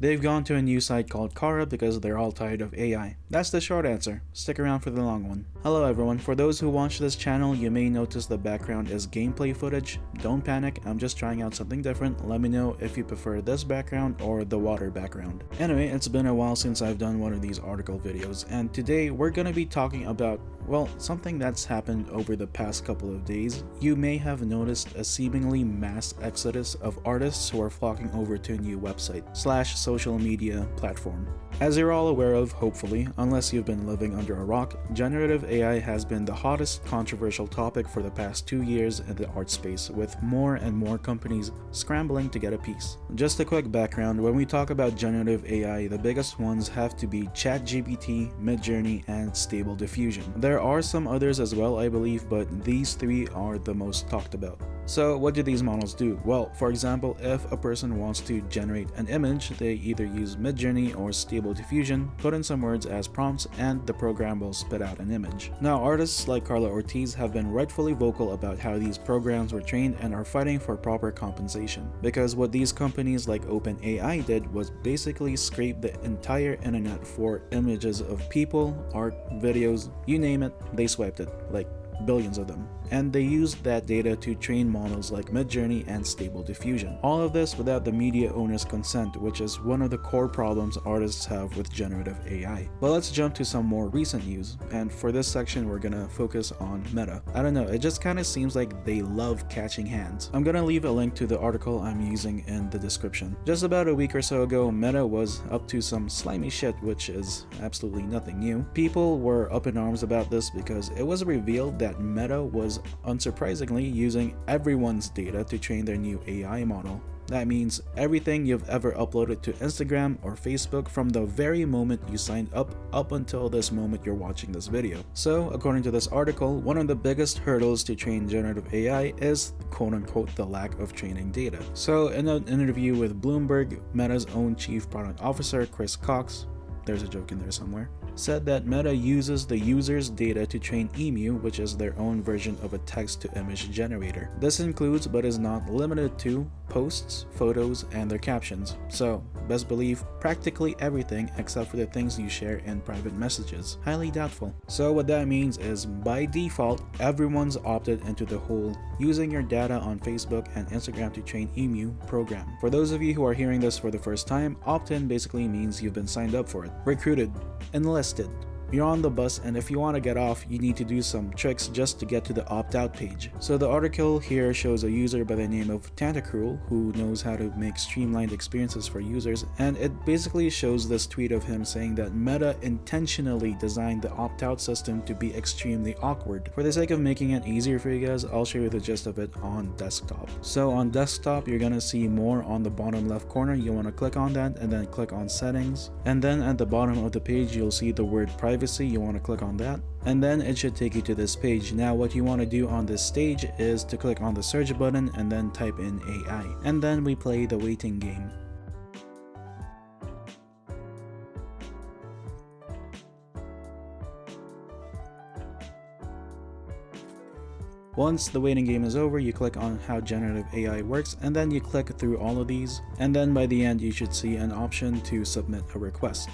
They've gone to a new site called Cara because they're all tired of AI. That's the short answer. Stick around for the long one. Hello everyone, for those who watch this channel, you may notice the background is gameplay footage. Don't panic, I'm just trying out something different. Let me know if you prefer this background or the water background. Anyway, it's been a while since I've done one of these article videos, and today we're gonna be talking about, well, something that's happened over the past couple of days. You may have noticed a seemingly mass exodus of artists who are flocking over to a new website / social media platform. As you're all aware of, hopefully, unless you've been living under a rock, generative AI has been the hottest controversial topic for the past 2 years in the art space, with more and more companies scrambling to get a piece. Just a quick background, when we talk about generative AI, the biggest ones have to be ChatGPT, Midjourney, and Stable Diffusion. There are some others as well, I believe, but these three are the most talked about. So what do these models do? Well, for example, if a person wants to generate an image, they either use Midjourney or Stable Diffusion, put in some words as prompts, and the program will spit out an image. Now, artists like Carla Ortiz have been rightfully vocal about how these programs were trained and are fighting for proper compensation. Because what these companies like OpenAI did was basically scrape the entire internet for images of people, art, videos, you name it, they swiped it, like billions of them. And they used that data to train models like Midjourney and Stable Diffusion. All of this without the media owner's consent, which is one of the core problems artists have with generative AI. But let's jump to some more recent news, and for this section we're gonna focus on Meta. I don't know, it just kinda seems like they love catching hands. I'm gonna leave a link to the article I'm using in the description. Just about a week or so ago, Meta was up to some slimy shit, which is absolutely nothing new. People were up in arms about this because it was revealed that Meta was unsurprisingly using everyone's data to train their new AI model. That means everything you've ever uploaded to Instagram or Facebook from the very moment you signed up until this moment you're watching this video. So, according to this article, one of the biggest hurdles to train generative AI is quote-unquote the lack of training data. So, in an interview with Bloomberg, Meta's own chief product officer, Chris Cox, there's a joke in there somewhere, said that Meta uses the user's data to train Emu, which is their own version of a text-to-image generator. This includes, but is not limited to, posts, photos, and their captions. So, best believe practically everything except for the things you share in private messages. Highly doubtful. So what that means is, by default, everyone's opted into the whole using your data on Facebook and Instagram to train Emu program. For those of you who are hearing this for the first time, opt-in basically means you've been signed up for it, recruited, enlisted. You're on the bus, and if you want to get off, you need to do some tricks just to get to the opt-out page. So the article here shows a user by the name of Tentacruel who knows how to make streamlined experiences for users, and it basically shows this tweet of him saying that Meta intentionally designed the opt-out system to be extremely awkward. For the sake of making it easier for you guys, I'll show you the gist of it on desktop. So on desktop, you're gonna see more on the bottom left corner. You want to click on that and then click on settings, and then at the bottom of the page you'll see the word privacy. You want to click on that, and then it should take you to this page. Now what you want to do on this stage is to click on the search button and then type in AI, and then we play the waiting game. Once the waiting game is over, you click on how generative AI works, and then you click through all of these, and then by the end you should see an option to submit a request.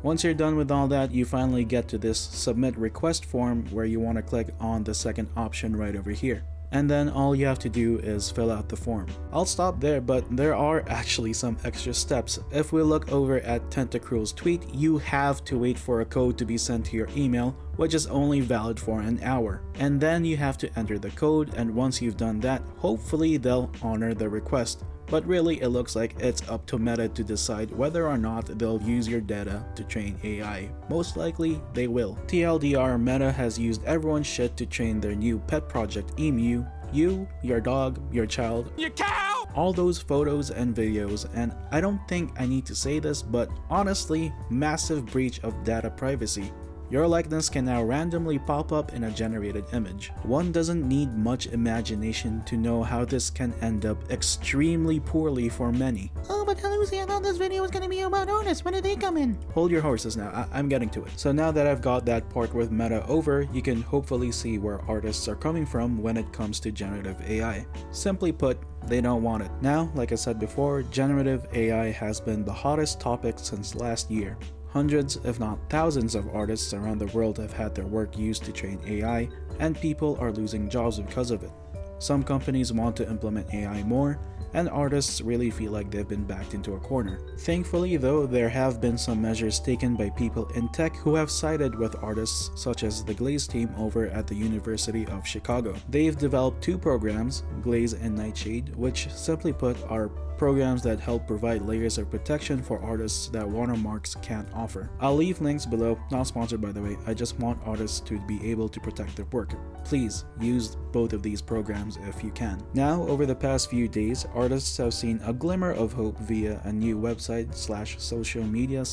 Once you're done with all that, you finally get to this submit request form where you want to click on the second option right over here. And then all you have to do is fill out the form. I'll stop there, but there are actually some extra steps. If we look over at Tentacruel's tweet, you have to wait for a code to be sent to your email, which is only valid for an hour. And then you have to enter the code, and once you've done that, hopefully they'll honor the request. But really, it looks like it's up to Meta to decide whether or not they'll use your data to train AI. Most likely, they will. TLDR, Meta has used everyone's shit to train their new pet project Emu. You, your dog, your child, your cow! All those photos and videos, and I don't think I need to say this, but honestly, massive breach of data privacy. Your likeness can now randomly pop up in a generated image. One doesn't need much imagination to know how this can end up extremely poorly for many. Oh, but Lucy, I thought this video was gonna be about artists. When did they come in? Hold your horses now, I'm getting to it. So now that I've got that part with Meta over, you can hopefully see where artists are coming from when it comes to generative AI. Simply put, they don't want it. Now, like I said before, generative AI has been the hottest topic since last year. Hundreds, if not thousands of artists around the world have had their work used to train AI, and people are losing jobs because of it. Some companies want to implement AI more, and artists really feel like they've been backed into a corner. Thankfully though, there have been some measures taken by people in tech who have sided with artists, such as the Glaze team over at the University of Chicago. They've developed two programs, Glaze and Nightshade, which simply put are programs that help provide layers of protection for artists that watermarks can't offer. I'll leave links below, not sponsored by the way, I just want artists to be able to protect their work. Please use both of these programs if you can. Now, over the past few days, artists have seen a glimmer of hope via a new website / social media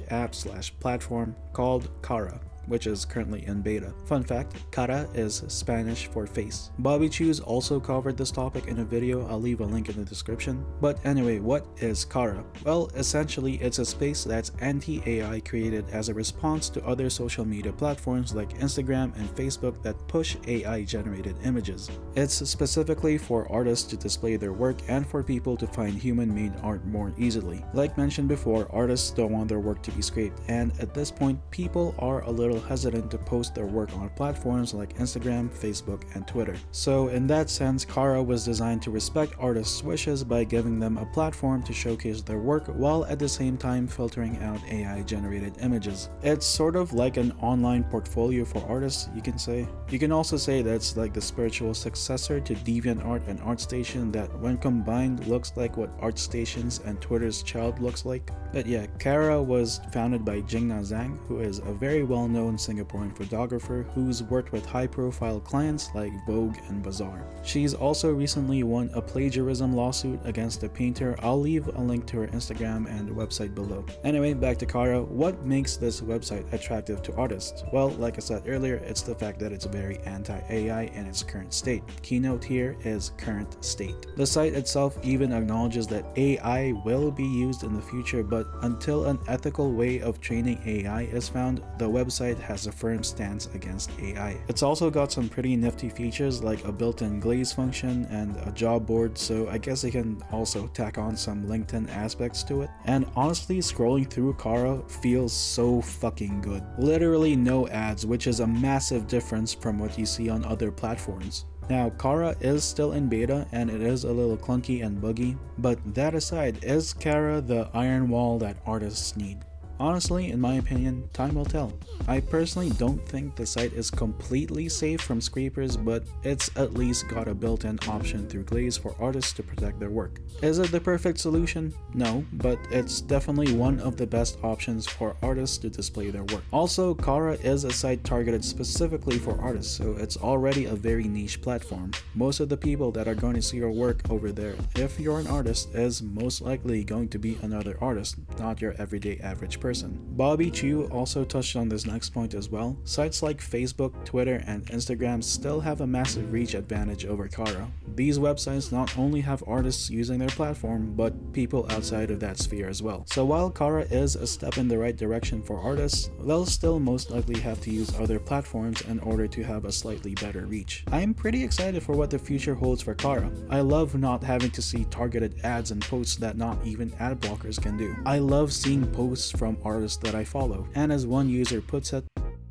/ app / platform called Cara, which is currently in beta. Fun fact, Cara is Spanish for face. Bobby Chiu's also covered this topic in a video, I'll leave a link in the description. But anyway, what is Cara? Well, essentially it's a space that's anti-AI created as a response to other social media platforms like Instagram and Facebook that push AI generated images. It's specifically for artists to display their work and for people to find human-made art more easily. Like mentioned before, artists don't want their work to be scraped, and at this point people are a little hesitant to post their work on platforms like Instagram, Facebook, and Twitter. So in that sense, Cara was designed to respect artists' wishes by giving them a platform to showcase their work while at the same time filtering out AI-generated images. It's sort of like an online portfolio for artists, you can say. You can also say that it's like the spiritual successor to DeviantArt and ArtStation that when combined looks like what ArtStation's and Twitter's child looks like. But yeah, Cara was founded by Jingna Zhang, who is a very well-known Singaporean photographer who's worked with high-profile clients like Vogue and Bazaar. She's also recently won a plagiarism lawsuit against a painter. I'll leave a link to her Instagram and website below. Anyway, back to Cara. What makes this website attractive to artists? Well, like I said earlier, it's the fact that it's very anti-AI in its current state. Keynote here is current state. The site itself even acknowledges that AI will be used in the future, but until an ethical way of training AI is found, the website has a firm stance against AI. It's also got some pretty nifty features like a built-in glaze function and a job board, so I guess they can also tack on some LinkedIn aspects to it. And honestly, scrolling through Cara feels so fucking good. Literally no ads, which is a massive difference from what you see on other platforms. Now, Cara is still in beta and it is a little clunky and buggy, but that aside, is Cara the iron wall that artists need? Honestly, in my opinion, time will tell. I personally don't think the site is completely safe from scrapers, but it's at least got a built-in option through Glaze for artists to protect their work. Is it the perfect solution? No, but it's definitely one of the best options for artists to display their work. Also, Cara is a site targeted specifically for artists, so it's already a very niche platform. Most of the people that are going to see your work over there, if you're an artist, is most likely going to be another artist, not your everyday average person. Bobby Chiu also touched on this next point as well. Sites like Facebook, Twitter, and Instagram still have a massive reach advantage over Cara. These websites not only have artists using their platform, but people outside of that sphere as well. So while Cara is a step in the right direction for artists, they'll still most likely have to use other platforms in order to have a slightly better reach. I'm pretty excited for what the future holds for Cara. I love not having to see targeted ads and posts that not even ad blockers can do. I love seeing posts from artists that I follow, and as one user puts it,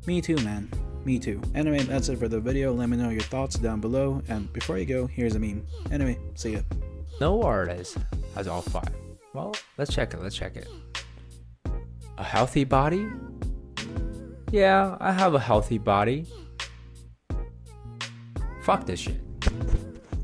me too, man. Me too. Anyway, that's it for the video. Let me know your thoughts down below, and before you go, here's a meme. Anyway, see ya. No artist has all five. Well, let's check it. A healthy body? Yeah, I have a healthy body. Fuck this shit.